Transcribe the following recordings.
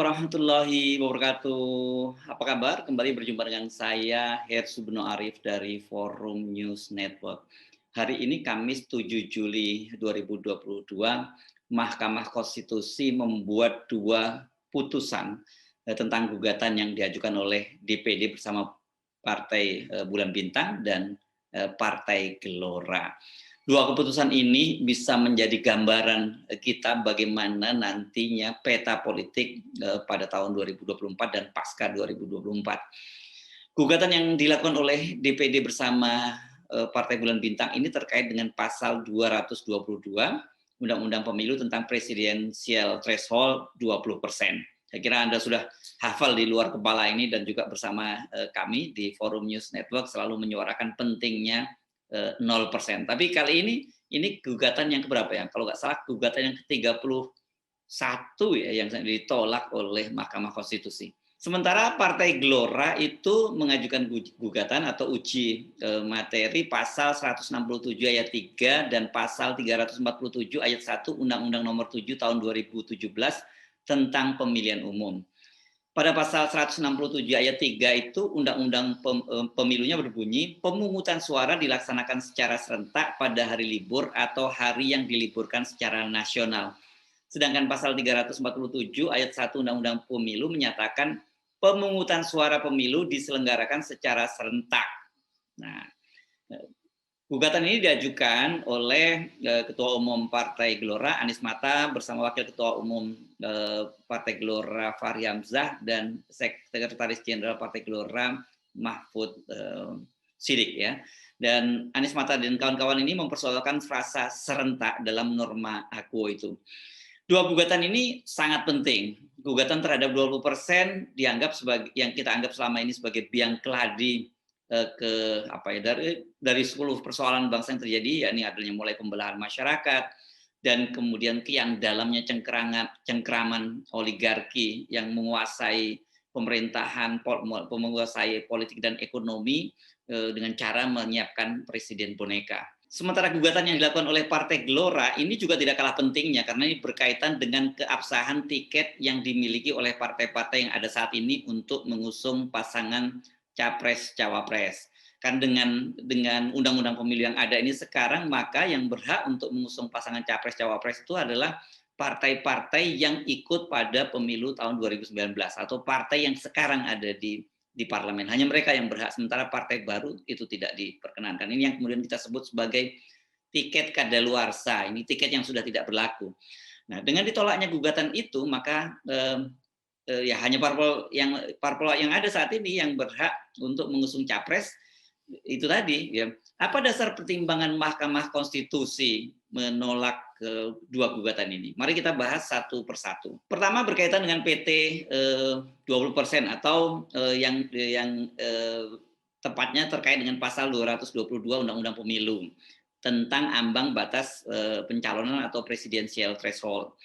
warahmatullahi wabarakatuh. Apa kabar? Kembali berjumpa dengan saya, Hersubno Arif dari Forum News Network. Hari ini Kamis 7 Juli 2022, Mahkamah Konstitusi membuat dua putusan tentang gugatan yang diajukan oleh DPD bersama Partai Bulan Bintang dan Partai Gelora. Dua keputusan ini bisa menjadi gambaran kita bagaimana nantinya peta politik pada tahun 2024 dan pasca 2024. Gugatan yang dilakukan oleh DPD bersama Partai Bulan Bintang ini terkait dengan pasal 222 Undang-Undang Pemilu tentang presidensial threshold 20%. Saya kira Anda sudah hafal di luar kepala ini dan juga bersama kami di Forum News Network selalu menyuarakan pentingnya 0%. Tapi kali ini gugatan yang keberapa ya? Kalau nggak salah gugatan yang ke-31 ya yang ditolak oleh Mahkamah Konstitusi. Sementara Partai Gelora itu mengajukan gugatan atau uji materi pasal 167 ayat 3 dan pasal 347 ayat 1 Undang-Undang Nomor 7 tahun 2017 tentang pemilihan umum. Pada pasal 167 ayat 3 itu undang-undang pemilunya berbunyi, pemungutan suara dilaksanakan secara serentak pada hari libur atau hari yang diliburkan secara nasional. Sedangkan pasal 347 ayat 1 Undang-Undang Pemilu menyatakan pemungutan suara pemilu diselenggarakan secara serentak. Nah, gugatan ini diajukan oleh Ketua Umum Partai Gelora Anies Mata bersama Wakil Ketua Umum Partai Gelora Fahri Hamzah dan Sekretaris Jenderal Partai Gelora Mahfud Siddiq ya. Dan Anies Mata dan kawan-kawan ini mempersoalkan frasa serentak dalam norma AKUO itu. Dua gugatan ini sangat penting. Gugatan terhadap 20% dianggap sebagai yang kita anggap selama ini sebagai biang keladi dari 10 persoalan bangsa yang terjadi, yakni adanya mulai pembelahan masyarakat dan kemudian kian dalamnya cengkraman oligarki yang menguasai pemerintahan, menguasai politik dan ekonomi dengan cara menyiapkan presiden boneka. Sementara gugatan yang dilakukan oleh Partai Gelora ini juga tidak kalah pentingnya karena ini berkaitan dengan keabsahan tiket yang dimiliki oleh partai-partai yang ada saat ini untuk mengusung pasangan Capres-Cawapres. Kan dengan undang-undang pemilu yang ada ini sekarang, maka yang berhak untuk mengusung pasangan Capres-Cawapres itu adalah partai-partai yang ikut pada pemilu tahun 2019 atau partai yang sekarang ada di parlemen. Hanya mereka yang berhak, sementara partai baru itu tidak diperkenankan. Ini yang kemudian kita sebut sebagai tiket kadaluarsa. Ini tiket yang sudah tidak berlaku. Nah, dengan ditolaknya gugatan itu, maka ya hanya parpol yang ada saat ini yang berhak untuk mengusung capres itu tadi ya. Apa dasar pertimbangan Mahkamah Konstitusi menolak dua gugatan ini? Mari kita bahas satu persatu. Pertama berkaitan dengan PT 20% atau yang tepatnya terkait dengan pasal 222 Undang-Undang Pemilu tentang ambang batas pencalonan atau presidensial threshold.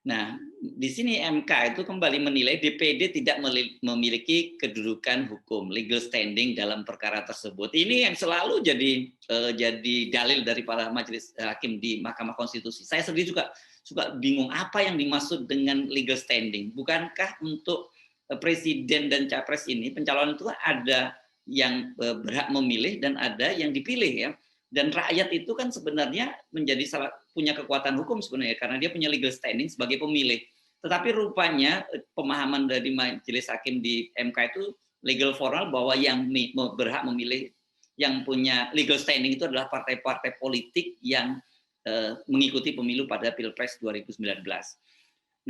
Nah, di sini MK itu kembali menilai DPD tidak memiliki kedudukan hukum, legal standing dalam perkara tersebut. Ini yang selalu jadi dalil dari para majelis hakim di Mahkamah Konstitusi. Saya sendiri juga bingung apa yang dimaksud dengan legal standing. Bukankah untuk presiden dan capres ini pencalonan itu ada yang berhak memilih dan ada yang dipilih ya. Dan rakyat itu kan sebenarnya punya kekuatan hukum sebenarnya karena dia punya legal standing sebagai pemilih. Tetapi rupanya pemahaman dari majelis hakim di MK itu legal formal bahwa yang berhak memilih, yang punya legal standing itu adalah partai-partai politik yang mengikuti pemilu pada Pilpres 2019.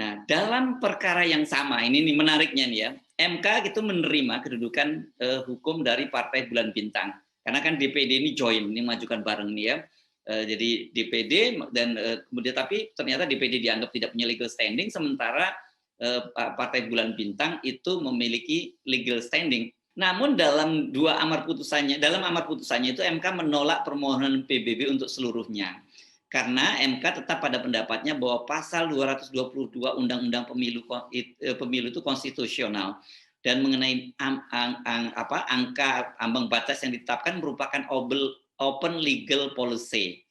Nah, dalam perkara yang sama, ini menariknya nih ya, MK itu menerima kedudukan hukum dari Partai Bulan Bintang. Karena kan DPD ini join, ini majukan bareng nih ya. Jadi DPD dan kemudian tapi ternyata DPD dianggap tidak punya legal standing, sementara Partai Bulan Bintang itu memiliki legal standing. Namun dalam amar putusannya itu MK menolak permohonan PBB untuk seluruhnya. Karena MK tetap pada pendapatnya bahwa pasal 222 Undang-Undang Pemilu itu konstitusional. Dan mengenai angka ambang batas yang ditetapkan merupakan open legal policy.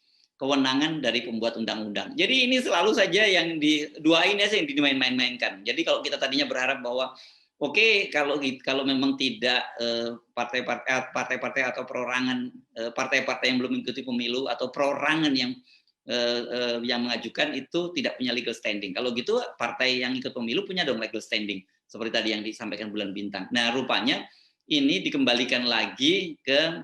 kewenangan dari pembuat undang-undang. Jadi ini selalu saja yang diduain ya, yang dimain-mainkan. Jadi kalau kita tadinya berharap bahwa oke, kalau memang tidak partai-partai atau perorangan partai-partai yang belum mengikuti pemilu atau perorangan yang mengajukan itu tidak punya legal standing. Kalau gitu partai yang ikut pemilu punya dong legal standing. Seperti tadi yang disampaikan Bulan Bintang. Nah, rupanya ini dikembalikan lagi ke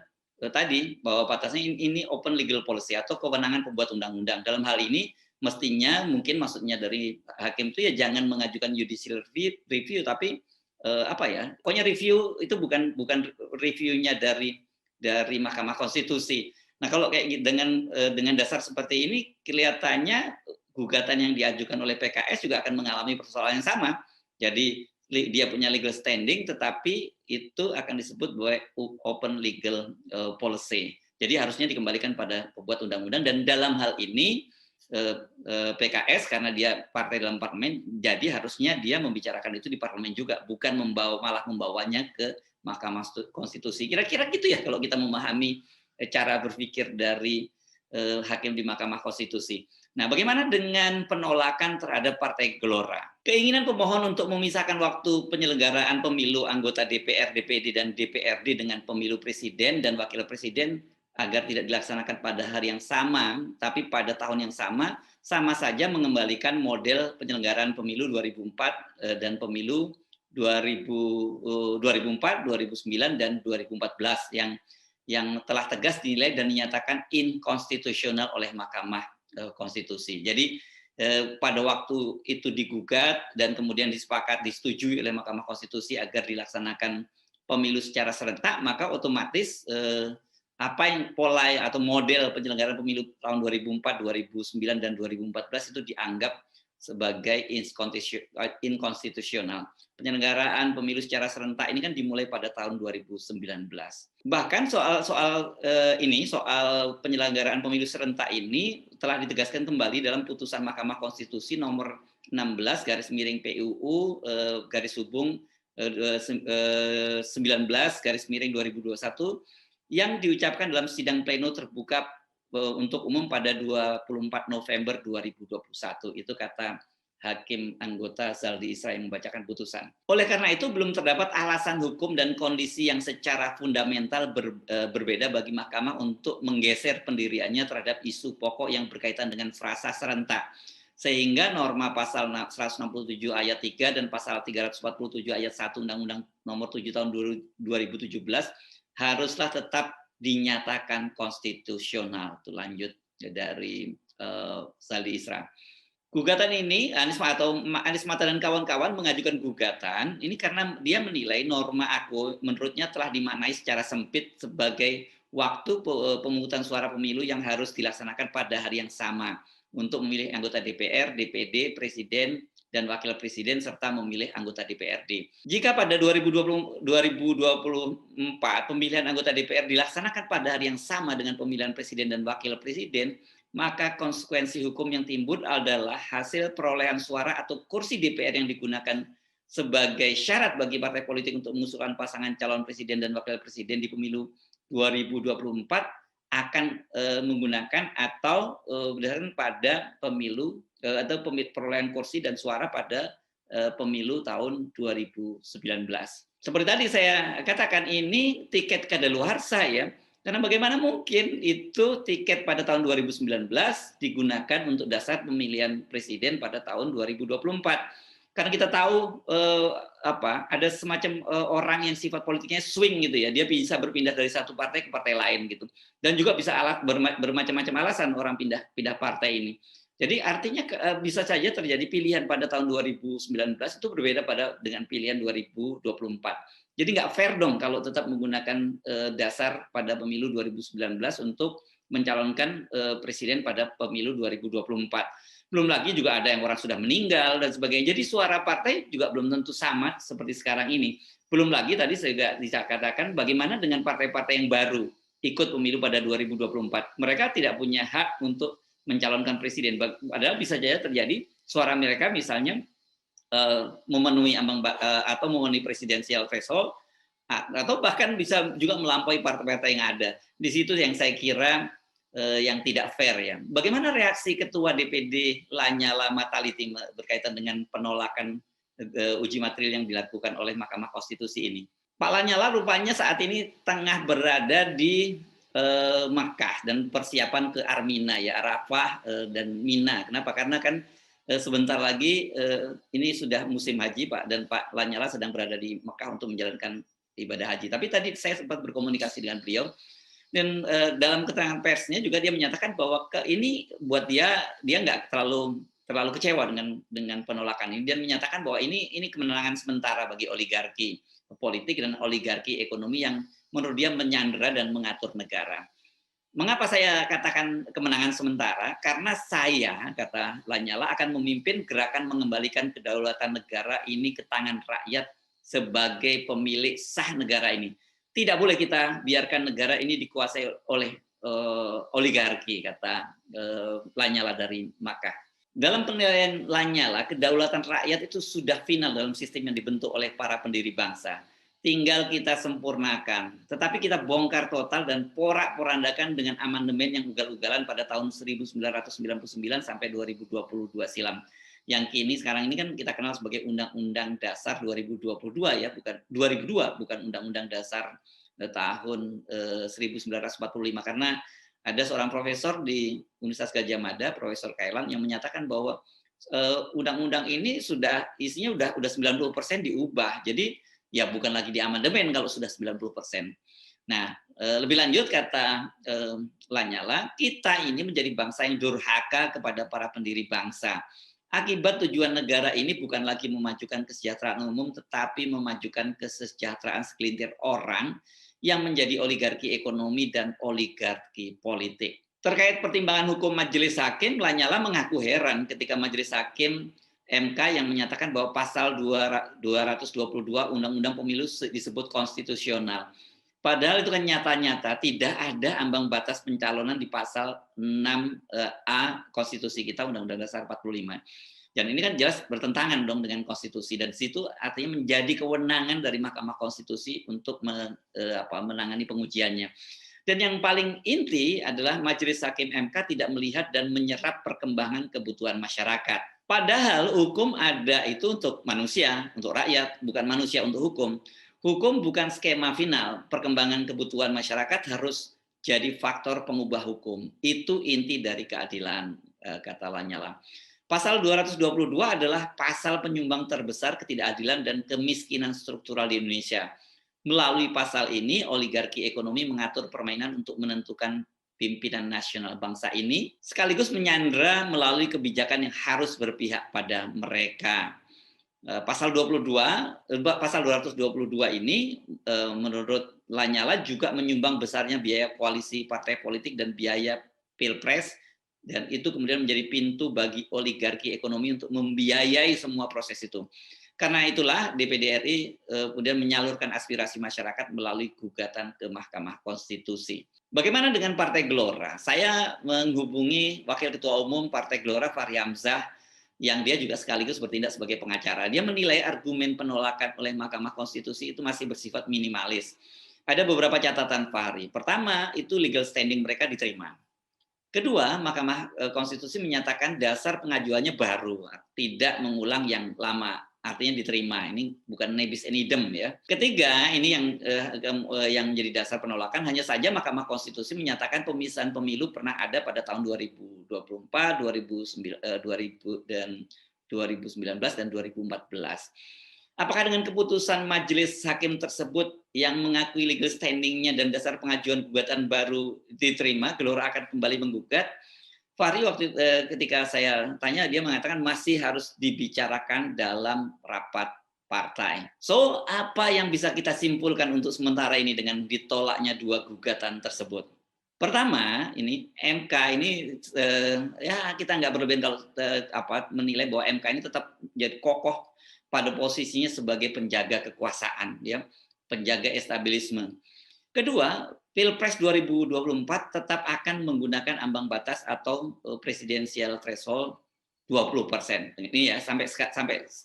tadi bahwa batasnya ini open legal policy atau kewenangan pembuat undang-undang. Dalam hal ini mestinya mungkin maksudnya dari hakim itu ya jangan mengajukan judicial review tapi pokoknya review itu bukan reviewnya dari Mahkamah Konstitusi. Nah, kalau kayak dengan dasar seperti ini kelihatannya gugatan yang diajukan oleh PKS juga akan mengalami persoalan yang sama. Jadi dia punya legal standing tetapi itu akan disebut open legal policy. Jadi harusnya dikembalikan pada pembuat undang-undang dan dalam hal ini PKS karena dia partai dalam parlemen, jadi harusnya dia membicarakan itu di parlemen juga, bukan malah membawanya ke Mahkamah Konstitusi. Kira-kira gitu ya kalau kita memahami cara berpikir dari hakim di Mahkamah Konstitusi. Nah, bagaimana dengan penolakan terhadap Partai Gelora? Keinginan pemohon untuk memisahkan waktu penyelenggaraan pemilu anggota DPR, DPD, dan DPRD dengan pemilu presiden dan wakil presiden agar tidak dilaksanakan pada hari yang sama, tapi pada tahun yang sama saja mengembalikan model penyelenggaraan pemilu 2004 dan pemilu 2004, 2009, dan 2014 yang telah tegas dinilai dan dinyatakan inkonstitusional oleh Mahkamah Konstitusi. Jadi pada waktu itu digugat dan kemudian disetujui oleh Mahkamah Konstitusi agar dilaksanakan pemilu secara serentak, maka otomatis apa yang pola atau model penyelenggaraan pemilu tahun 2004, 2009, dan 2014 itu dianggap sebagai inkonstitusional. Penyelenggaraan pemilu secara serentak ini kan dimulai pada tahun 2019. Bahkan soal penyelenggaraan pemilu serentak ini telah ditegaskan kembali dalam putusan Mahkamah Konstitusi nomor 16 garis miring PUU garis hubung 19 garis miring 2021 yang diucapkan dalam sidang pleno terbuka untuk umum pada 24 November 2021. Itu kata Hakim anggota Zaldi Isra yang membacakan putusan. Oleh karena itu belum terdapat alasan hukum dan kondisi yang secara fundamental berbeda bagi Mahkamah untuk menggeser pendiriannya terhadap isu pokok yang berkaitan dengan frasa serentak. Sehingga norma pasal 167 ayat 3 dan pasal 347 ayat 1 Undang-Undang Nomor 7 tahun 2017 haruslah tetap dinyatakan konstitusional. Itu lanjut dari Zaldi Isra. Gugatan ini, Anies Mata dan kawan-kawan mengajukan gugatan ini karena dia menilai norma AKU menurutnya telah dimaknai secara sempit sebagai waktu pemungutan suara pemilu yang harus dilaksanakan pada hari yang sama untuk memilih anggota DPR, DPD, Presiden, dan Wakil Presiden, serta memilih anggota DPRD. Jika pada 2024 pemilihan anggota DPR dilaksanakan pada hari yang sama dengan pemilihan Presiden dan Wakil Presiden, maka konsekuensi hukum yang timbul adalah hasil perolehan suara atau kursi DPR yang digunakan sebagai syarat bagi partai politik untuk mengusulkan pasangan calon Presiden dan Wakil Presiden di pemilu 2024 akan menggunakan atau berdasarkan pada pemilu atau perolehan kursi dan suara pada pemilu tahun 2019. Seperti tadi saya katakan, ini tiket kadaluarsa ya. Karena bagaimana mungkin itu tiket pada tahun 2019 digunakan untuk dasar pemilihan presiden pada tahun 2024. Karena kita tahu ada semacam orang yang sifat politiknya swing gitu ya, dia bisa berpindah dari satu partai ke partai lain gitu, dan juga bisa bermacam-macam alasan orang pindah partai ini. Jadi artinya bisa saja terjadi pilihan pada tahun 2019 itu berbeda dengan pilihan 2024. Jadi nggak fair dong kalau tetap menggunakan dasar pada pemilu 2019 untuk mencalonkan presiden pada pemilu 2024. Belum lagi juga ada yang orang sudah meninggal dan sebagainya. Jadi suara partai juga belum tentu sama seperti sekarang ini. Belum lagi tadi saya katakan bagaimana dengan partai-partai yang baru ikut pemilu pada 2024. Mereka tidak punya hak untuk mencalonkan presiden. Padahal bisa saja terjadi suara mereka misalnya memenuhi ambang atau memenuhi presidensial threshold atau bahkan bisa juga melampaui partai-partai yang ada. Di situ yang saya kira yang tidak fair ya. Bagaimana reaksi Ketua DPD Lanyala Mataliti berkaitan dengan penolakan uji material yang dilakukan oleh Mahkamah Konstitusi ini? Pak Lanyala rupanya saat ini tengah berada di Makkah dan persiapan ke Armina ya, Arafah dan Mina. Kenapa? Karena kan sebentar lagi ini sudah musim haji Pak, dan Pak Lanyala sedang berada di Makkah untuk menjalankan ibadah haji. Tapi tadi saya sempat berkomunikasi dengan beliau, dan dalam keterangan persnya juga dia menyatakan bahwa ini buat dia nggak terlalu kecewa dengan penolakan ini, dan menyatakan bahwa ini kemenangan sementara bagi oligarki politik dan oligarki ekonomi yang menurut dia menyandera dan mengatur negara. Mengapa saya katakan kemenangan sementara? Karena saya, kata Lanyala, akan memimpin gerakan mengembalikan kedaulatan negara ini ke tangan rakyat sebagai pemilik sah negara ini. Tidak boleh kita biarkan negara ini dikuasai oleh oligarki, kata Lanyala dari Makkah. Dalam penilaian Lanyala, kedaulatan rakyat itu sudah final dalam sistem yang dibentuk oleh para pendiri bangsa. Tinggal kita sempurnakan. Tetapi kita bongkar total dan porak-porandakan dengan amandemen yang ugal-ugalan pada tahun 1999 sampai 2022 silam. Yang kini sekarang ini kan kita kenal sebagai Undang-Undang Dasar 2022 ya, bukan 2002, bukan Undang-Undang Dasar tahun 1945, karena ada seorang profesor di Universitas Gadjah Mada, Profesor Kailan, yang menyatakan bahwa undang-undang ini sudah isinya udah 90% diubah. Jadi ya bukan lagi di amandemen kalau sudah 90%. Nah, lebih lanjut kata Lanyala, kita ini menjadi bangsa yang durhaka kepada para pendiri bangsa. Akibat tujuan negara ini bukan lagi memajukan kesejahteraan umum, tetapi memajukan kesejahteraan segelintir orang yang menjadi oligarki ekonomi dan oligarki politik. Terkait pertimbangan hukum Majelis Hakim, Lanyala mengaku heran ketika Majelis Hakim MK yang menyatakan bahwa pasal 222 Undang-Undang Pemilu disebut konstitusional. Padahal itu kan nyata-nyata tidak ada ambang batas pencalonan di pasal 6A Konstitusi kita, Undang-Undang Dasar 45. Dan ini kan jelas bertentangan dong dengan konstitusi, dan situ artinya menjadi kewenangan dari Mahkamah Konstitusi untuk menangani pengujiannya. Dan yang paling inti adalah Majelis Hakim MK tidak melihat dan menyerap perkembangan kebutuhan masyarakat. Padahal hukum ada itu untuk manusia, untuk rakyat, bukan manusia untuk hukum. Hukum bukan skema final, perkembangan kebutuhan masyarakat harus jadi faktor pengubah hukum. Itu inti dari keadilan, kata Lanyala. Pasal 222 adalah pasal penyumbang terbesar ketidakadilan dan kemiskinan struktural di Indonesia. Melalui pasal ini, oligarki ekonomi mengatur permainan untuk menentukan pimpinan nasional bangsa ini, sekaligus menyandera melalui kebijakan yang harus berpihak pada mereka. Pasal 222 ini menurut Lanyala juga menyumbang besarnya biaya koalisi partai politik dan biaya pilpres, dan itu kemudian menjadi pintu bagi oligarki ekonomi untuk membiayai semua proses itu. Karena itulah DPD RI kemudian menyalurkan aspirasi masyarakat melalui gugatan ke Mahkamah Konstitusi. Bagaimana dengan Partai Gelora? Saya menghubungi Wakil Ketua Umum Partai Gelora, Fahri Hamzah, yang dia juga sekaligus bertindak sebagai pengacara. Dia menilai argumen penolakan oleh Mahkamah Konstitusi itu masih bersifat minimalis. Ada beberapa catatan Fahri. Pertama, itu legal standing mereka diterima. Kedua, Mahkamah Konstitusi menyatakan dasar pengajuannya baru, tidak mengulang yang lama, artinya diterima. Ini bukan nebis in idem ya. Ketiga, ini yang menjadi dasar penolakan, hanya saja Mahkamah Konstitusi menyatakan pemisahan pemilu pernah ada pada tahun 2024, 2019 dan 2014. Apakah dengan keputusan Majelis Hakim tersebut yang mengakui legal standing-nya dan dasar pengajuan gugatan baru diterima, Gelora akan kembali menggugat? Fahri ketika saya tanya, dia mengatakan masih harus dibicarakan dalam rapat partai. So, apa yang bisa kita simpulkan untuk sementara ini dengan ditolaknya dua gugatan tersebut? Pertama, ini MK ini ya kita nggak berlebihan kalau menilai bahwa MK ini tetap jadi kokoh pada posisinya sebagai penjaga kekuasaan, ya, penjaga estabilisme. Kedua, Pilpres 2024 tetap akan menggunakan ambang batas atau presidensial threshold 20%. Ini ya sampai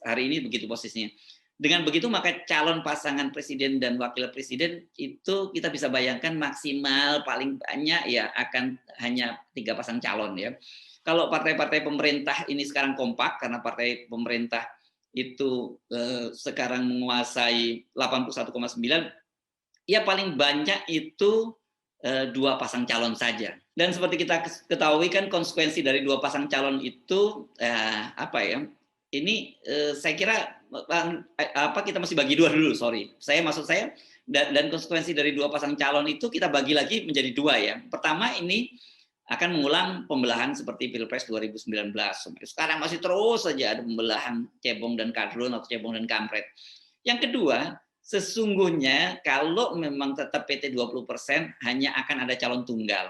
hari ini begitu posisinya. Dengan begitu maka calon pasangan presiden dan wakil presiden itu kita bisa bayangkan maksimal paling banyak ya akan hanya 3 pasang calon ya. Kalau partai-partai pemerintah ini sekarang kompak karena partai pemerintah itu sekarang menguasai 81,9, ya paling banyak itu 2 pasang calon saja. Dan seperti kita ketahui kan konsekuensi dari 2 pasang calon itu apa ya? Ini saya kira kita masih bagi 2 dulu, sorry. Maksud saya dan konsekuensi dari 2 pasang calon itu kita bagi lagi menjadi 2 ya. Pertama ini akan mengulang pembelahan seperti Pilpres 2019. Sampai sekarang masih terus saja ada pembelahan cebong dan kadrun atau cebong dan kampret. Yang kedua, sesungguhnya kalau memang tetap PT 20% hanya akan ada calon tunggal.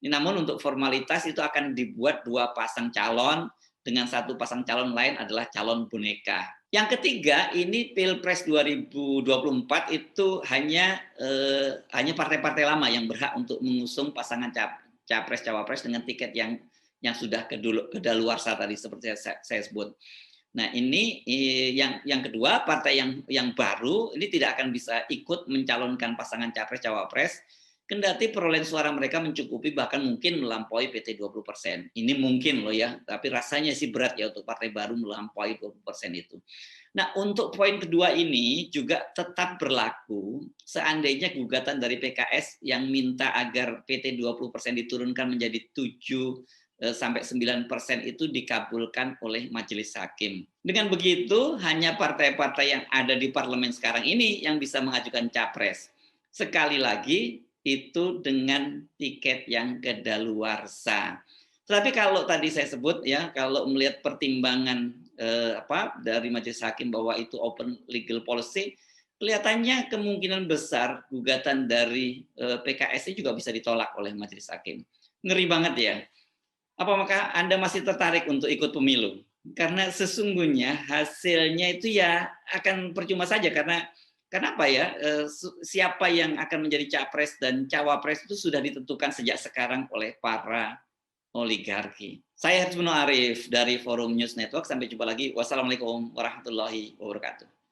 Namun untuk formalitas itu akan dibuat 2 pasang calon dengan 1 pasang calon lain adalah calon boneka. Yang ketiga, ini Pilpres 2024 itu hanya partai-partai lama yang berhak untuk mengusung pasangan capres cawapres dengan tiket yang sudah kedaluarsa tadi seperti saya sebut. Nah, ini yang kedua, partai yang baru ini tidak akan bisa ikut mencalonkan pasangan capres cawapres kendati perolehan suara mereka mencukupi bahkan mungkin melampaui PT 20%. Ini mungkin loh ya, tapi rasanya sih berat ya untuk partai baru melampaui 20% itu. Nah, untuk poin kedua ini juga tetap berlaku seandainya gugatan dari PKS yang minta agar PT 20% diturunkan menjadi 7 sampai 9% itu dikabulkan oleh majelis hakim. Dengan begitu, hanya partai-partai yang ada di parlemen sekarang ini yang bisa mengajukan capres. Sekali lagi, itu dengan tiket yang kedaluarsa. Tapi kalau tadi saya sebut ya, kalau melihat pertimbangan dari majelis hakim bahwa itu open legal policy, kelihatannya kemungkinan besar gugatan dari PKS juga bisa ditolak oleh majelis hakim. Ngeri banget ya. Apakah Anda masih tertarik untuk ikut pemilu? Karena sesungguhnya hasilnya itu ya akan percuma saja karena kenapa ya? Siapa yang akan menjadi capres dan cawapres itu sudah ditentukan sejak sekarang oleh para oligarki. Saya Hersmono Arif dari Forum News Network. Sampai jumpa lagi. Wassalamualaikum warahmatullahi wabarakatuh.